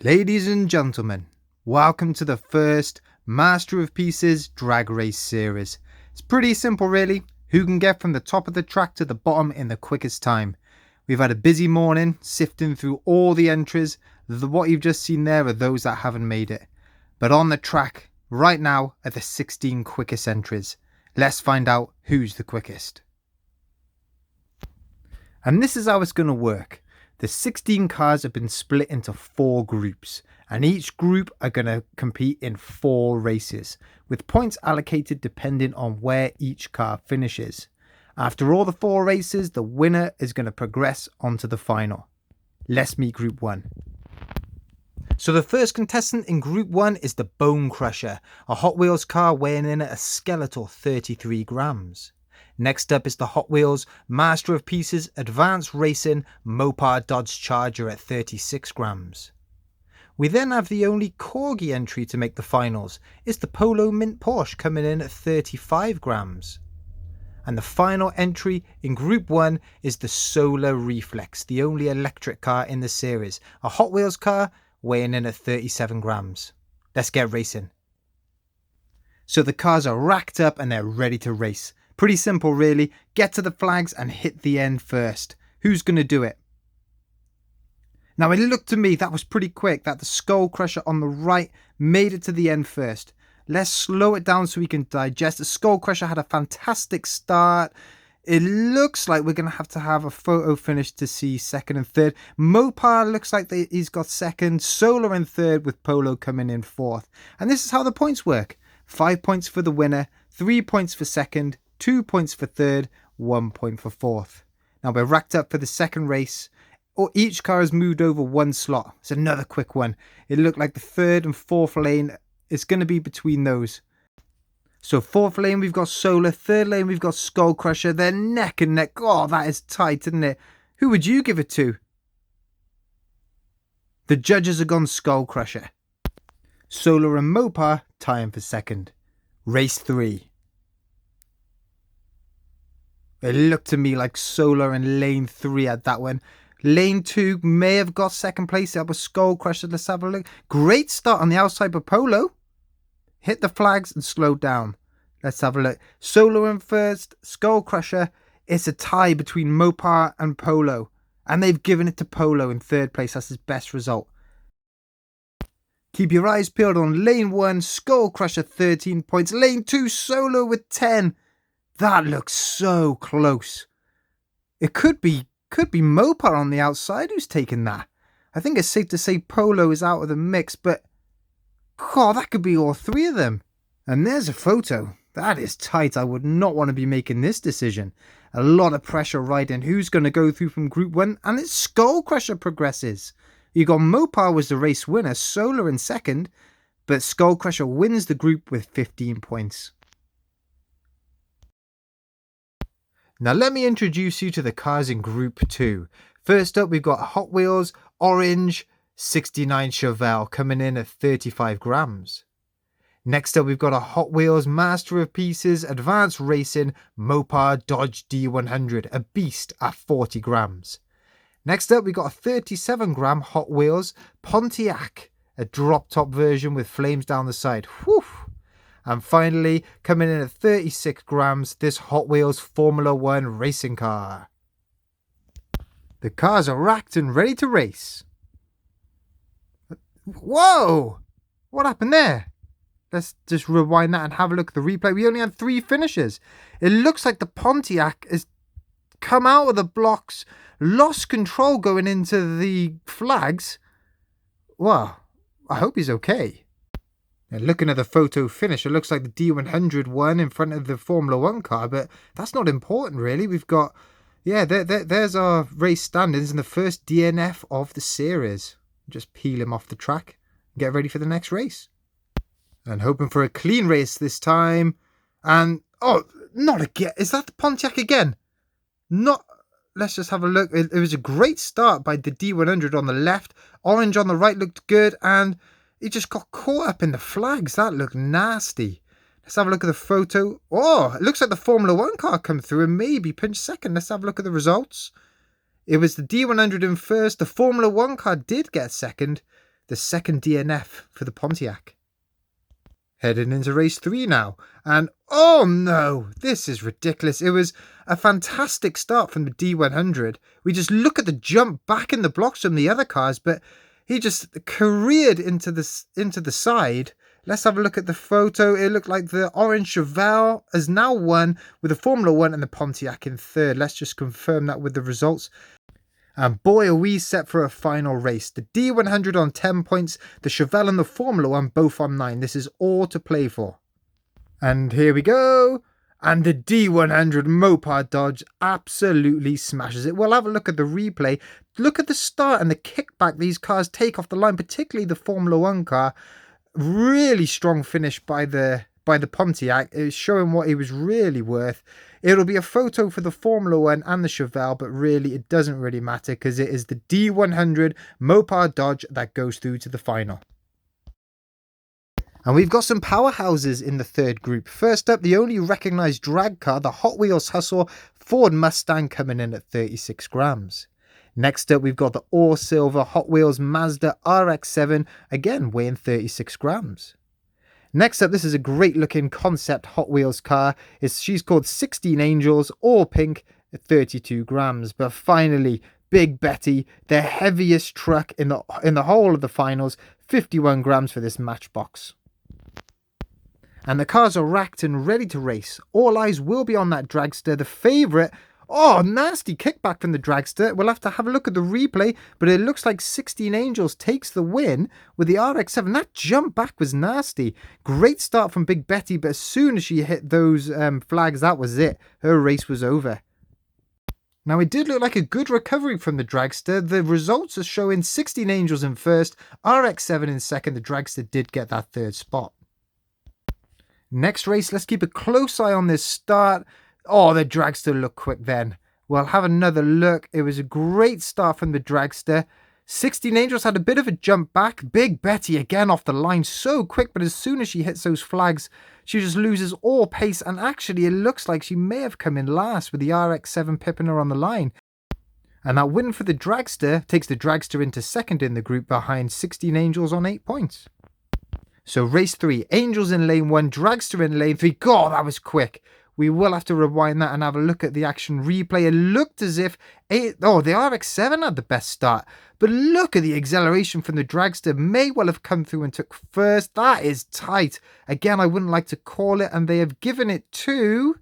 Ladies and gentlemen, welcome to the first Master of Pieces drag race series. It's pretty simple really, who can get from the top of the track to the bottom in the quickest time. We've had a busy morning sifting through all the entries. What you've just seen there are those that haven't made it. But on the track right now are the 16 quickest entries. Let's find out who's the quickest. And this is how it's going to work. The 16 cars have been split into 4 groups, and each group are going to compete in 4 races, with points allocated depending on where each car finishes. After all the 4 races, the winner is going to progress onto the final. Let's meet Group 1. So the first contestant in Group 1 is the Bone Crusher, a Hot Wheels car weighing in at a skeletal 33 grams. Next up is the Hot Wheels Master of Pieces Advanced Racing Mopar Dodge Charger at 36 grams. We then have the only Corgi entry to make the finals. It's the Polo Mint Porsche coming in at 35 grams. And the final entry in Group 1 is the Solar Reflex, the only electric car in the series. A Hot Wheels car weighing in at 37 grams. Let's get racing. So the cars are racked up and they're ready to race. Pretty simple really, get to the flags and hit the end first. Who's going to do it? Now it looked to me that was pretty quick, that the Skull Crusher on the right made it to the end first. Let's slow it down so we can digest. The Skull Crusher had a fantastic start. It looks like we're going to have a photo finish to see second and third. Mopar looks like he's got second, Solar in third with Polo coming in fourth. And this is how the points work. 5 points for the winner, 3 points for second, 2 points for third, 1 point for fourth. Now we're racked up for the second race. Each car has moved over 1 slot. It's another quick one. It looked like the third and fourth lane is going to be between those. So fourth lane we've got Solar, third lane we've got Skull Crusher. They're neck and neck. Oh, that is tight, isn't it? Who would you give it to? The judges have gone Skull Crusher. Solar and Mopar tying for second. Race 3. It looked to me like Solar and Lane 3 had that one. Lane 2 may have got second place. That was Skull Crusher. Let's have a look. Great start on the outside for Polo. Hit the flags and slow down. Let's have a look. Solar in first, Skull Crusher. It's a tie between Mopar and Polo. And they've given it to Polo in third place. That's his best result. Keep your eyes peeled on Lane 1, Skull Crusher 13 points. Lane 2, Solar with 10. That looks so close. It could be Mopar on the outside who's taken that. I think it's safe to say Polo is out of the mix, but God, that could be all 3 of them. And there's a photo. That is tight. I would not want to be making this decision. A lot of pressure riding who's going to go through from Group 1, and it's Skull Crusher progresses. You got Mopar was the race winner, Solar in second, but Skull Crusher wins the group with 15 points. Now let me introduce you to the cars in Group 2. First up we've got Hot Wheels Orange 69 Chevelle coming in at 35 grams. Next up we've got a Hot Wheels Master of Pieces Advanced Racing Mopar Dodge D100, a beast at 40 grams. Next up we've got a 37 gram Hot Wheels Pontiac, a drop top version with flames down the side. Whew! And finally, coming in at 36 grams, this Hot Wheels Formula 1 racing car. The cars are racked and ready to race. Whoa! What happened there? Let's just rewind that and have a look at the replay. We only had 3 finishes. It looks like the Pontiac has come out of the blocks, lost control going into the flags. Well, I hope he's okay. Now, looking at the photo finish, it looks like the D100 won in front of the Formula 1 car, but that's not important really. We've got, there's our race standings and the first DNF of the series. Just peel him off the track and get ready for the next race. And hoping for a clean race this time. And, oh, not again. Is that the Pontiac again? Not, let's just have a look. It was a great start by the D100 on the left. Orange on the right looked good, and it just got caught up in the flags. That looked nasty. Let's have a look at the photo. Oh, it looks like the Formula 1 car come through and maybe pinched second. Let's have a look at the results. It was the D100 in first. The Formula 1 car did get second. the second DNF for the Pontiac. Heading into race 3 now, and oh no, this is ridiculous. It was a fantastic start from the D100. We just look at the jump back in the blocks from the other cars, but he just careered into the side. Let's have a look at the photo. It looked like the orange Chevelle has now won with the Formula 1 and the Pontiac in third. Let's just confirm that with the results. And boy, are we set for a final race. The D100 on 10 points, the Chevelle and the Formula 1 both on 9. This is all to play for. And here we go. And the D100 Mopar Dodge absolutely smashes it. We'll have a look at the replay. Look at the start and the kickback these cars take off the line, particularly the Formula 1 car. Really strong finish by the Pontiac. It was showing what he was really worth. It'll be a photo for the Formula 1 and the Chevelle, but really it doesn't really matter because it is the D100 Mopar Dodge that goes through to the final. And we've got some powerhouses in the third group. First up, the only recognised drag car, the Hot Wheels Hustle Ford Mustang, coming in at 36 grams. Next up, we've got the All Silver Hot Wheels Mazda RX-7, again weighing 36 grams. Next up, this is a great looking concept Hot Wheels car. She's called 16 Angels, all pink, at 32 grams. But finally, Big Betty, the heaviest truck in the whole of the finals, 51 grams for this Matchbox. And the cars are racked and ready to race. All eyes will be on that dragster, the favourite. Oh, nasty kickback from the dragster. We'll have to have a look at the replay, but it looks like 16 Angels takes the win with the RX-7. That jump back was nasty. Great start from Big Betty, but as soon as she hit those flags, that was it. Her race was over. Now, it did look like a good recovery from the dragster. The results are showing 16 Angels in first, RX-7 in second. The dragster did get that third spot. Next race, let's keep a close eye on this start. Oh, the dragster looked quick then. We'll have another look. It was a great start from the dragster. 16 Angels had a bit of a jump back. Big Betty again off the line so quick, but as soon as she hits those flags, she just loses all pace. And actually, it looks like she may have come in last with the RX-7 pipping her on the line. And that win for the dragster takes the dragster into second in the group behind 16 Angels on 8 points. So race 3, Angels in lane 1, dragster in lane 3. God, that was quick. We will have to rewind that and have a look at the action replay. It looked as if the RX-7 had the best start. But look at the acceleration from the dragster. May well have come through and took first. That is tight. Again, I wouldn't like to call it. And they have given it to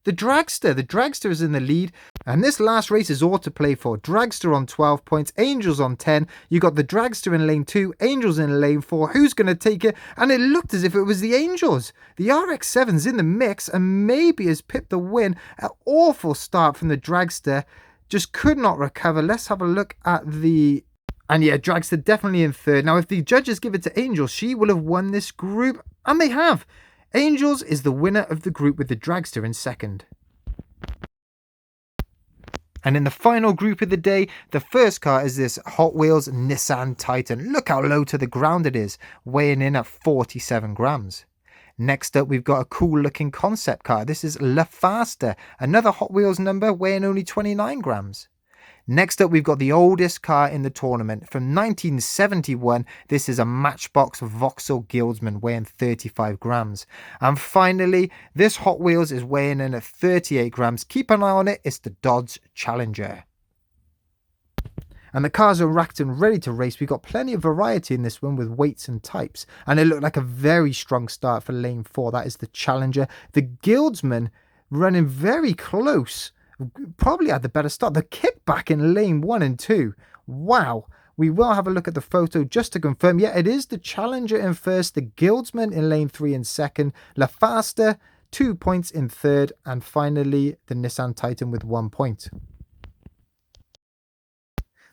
the dragster. The dragster is in the lead. And this last race is all to play for. Dragster on 12 points, Angels on 10. You got the dragster in lane 2, Angels in lane 4. Who's going to take it? And it looked as if it was the Angels. The RX-7's in the mix and maybe has pipped the win. An awful start from the dragster. Just could not recover. Let's have a look at the... And yeah, dragster definitely in third. Now, if the judges give it to Angels, she will have won this group. And they have. Angels is the winner of the group with the dragster in second. And in the final group of the day, the first car is this Hot Wheels Nissan Titan. Look how low to the ground it is, weighing in at 47 grams. Next up, we've got a cool looking concept car. This is La Faster, another Hot Wheels number weighing only 29 grams. Next up, we've got the oldest car in the tournament. From 1971, this is a Matchbox Vauxhall Guildsman weighing 35 grams. And finally, this Hot Wheels is weighing in at 38 grams. Keep an eye on it. It's the Dodge Challenger. And the cars are racked and ready to race. We've got plenty of variety in this one with weights and types. And it looked like a very strong start for lane 4. That is the Challenger. The Guildsman running very close. Probably had the better start. The kickback in lane 1 and 2. Wow. We will have a look at the photo just to confirm. Yeah, it is the Challenger in first, the Guildsman in lane 3 in second, La Faster 2 points in third, and finally the Nissan Titan with 1 point.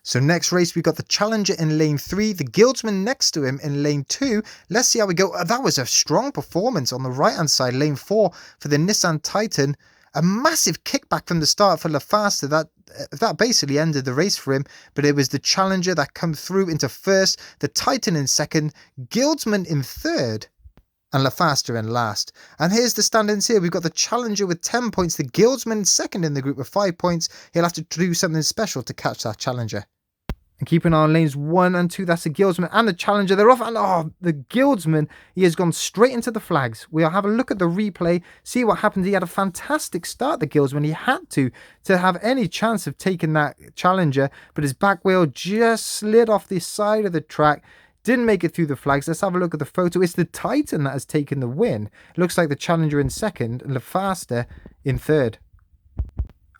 So next race, we got the Challenger in lane 3, the Guildsman next to him in lane 2. Let's see how we go. That was a strong performance on the right-hand side, lane 4 for the Nissan Titan. A massive kickback from the start for La Faster. That basically ended the race for him, but it was the Challenger that come through into first, the Titan in second, Guildsman in third, and La Faster in last. And here's the standings here. We've got the Challenger with 10 points, the Guildsman second in the group with 5 points. He'll have to do something special to catch that Challenger. And keeping on lanes 1 and 2, that's the Guildsman and the Challenger. They're off, and the Guildsman, he has gone straight into the flags. We'll have a look at the replay, see what happened. He had a fantastic start, the Guildsman. He had to have any chance of taking that Challenger, but his back wheel just slid off the side of the track. Didn't make it through the flags. Let's have a look at the photo. It's the Titan that has taken the win. It looks like the Challenger in second and the Faster in third.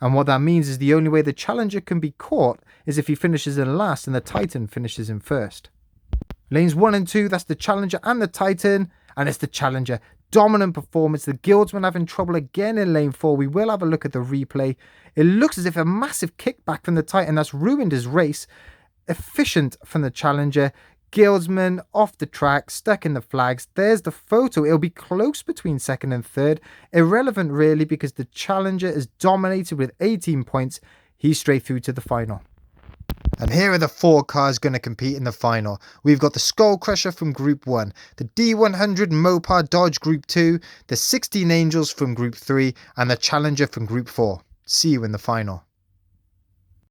And what that means is the only way the Challenger can be caught is if he finishes in last and the Titan finishes in first. Lanes 1 and 2, that's the Challenger and the Titan. And it's the Challenger. Dominant performance. The Guildsman having trouble again in lane 4. We will have a look at the replay. It looks as if a massive kickback from the Titan that's ruined his race. Efficient from the Challenger. Guildsman off the track, stuck in the flags. There's the photo. It'll be close between second and third. Irrelevant really, because the Challenger is dominated with 18 points. He's straight through to the final. And here are the 4 cars going to compete in the final. We've got the Skull Crusher from Group 1, the D100 Mopar Dodge Group 2, the 16 Angels from Group 3, and the Challenger from Group 4. See you in the final.